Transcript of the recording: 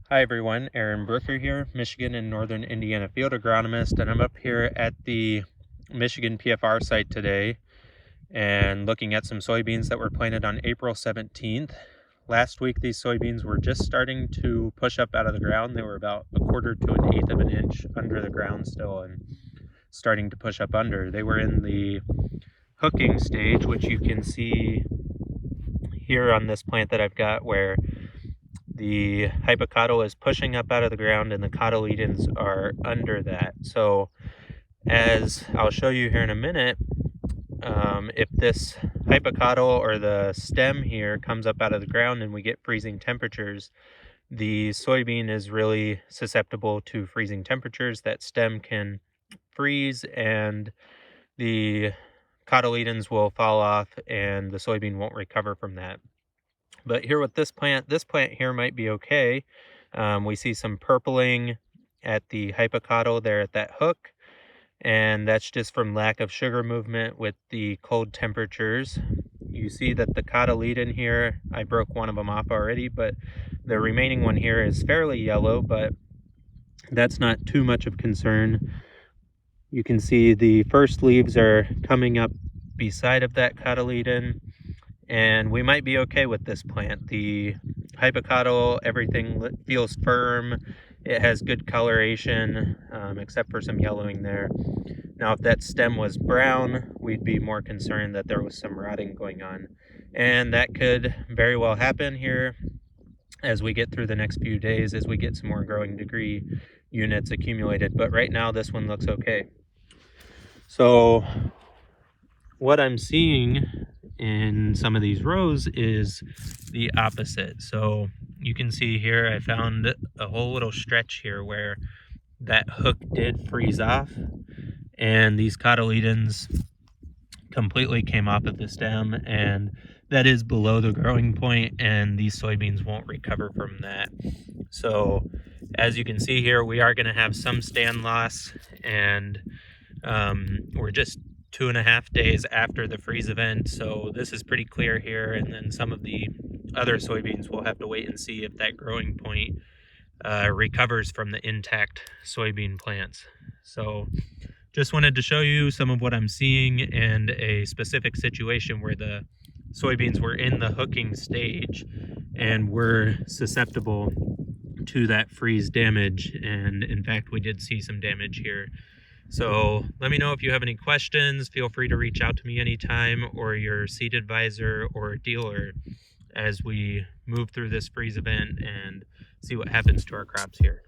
Hi everyone, Aaron Brooker here, Michigan and Northern Indiana field agronomist, and I'm up here at the Michigan PFR site today and looking at some soybeans that were planted on April 17th. Last week these soybeans were just starting to push up out of the ground. They were about 1/4 to 1/8 of an inch under the ground still and starting to push up under. They were in the hooking stage, which you can see here on this plant that I've got, where the hypocotyl is pushing up out of the ground and the cotyledons are under that. So as I'll show you here in a minute, if this hypocotyl or the stem here comes up out of the ground and we get freezing temperatures, the soybean is really susceptible to freezing temperatures. That stem can freeze and the cotyledons will fall off and the soybean won't recover from that. But here with this plant here might be okay. We see some purpling at the hypocotyl there at that hook, and that's just from lack of sugar movement with the cold temperatures. You see that the cotyledon here, I broke one of them off already, but the remaining one here is fairly yellow, but that's not too much of concern. You can see the first leaves are coming up beside of that cotyledon, and we might be okay with this plant. The hypocotyl, everything feels firm. It has good coloration, except for some yellowing there. Now, if that stem was brown, we'd be more concerned that there was some rotting going on. And that could very well happen here as we get through the next few days, as we get some more growing degree units accumulated. But right now, this one looks okay. So what I'm seeing in some of these rows is the opposite. So you can see here I found a whole little stretch here where that hook did freeze off and these cotyledons completely came off of the stem, and that is below the growing point, and these soybeans won't recover from that. So as you can see here, we are going to have some stand loss, and we're just 2.5 days after the freeze event, so this is pretty clear here. And then some of the other soybeans, we'll have to wait and see if that growing point recovers from the intact soybean plants. So just wanted to show you some of what I'm seeing and a specific situation where the soybeans were in the hooking stage and were susceptible to that freeze damage, and in fact we did see some damage here. So let me know if you have any questions. Feel free to reach out to me anytime, or your seed advisor or dealer, as we move through this freeze event and see what happens to our crops here.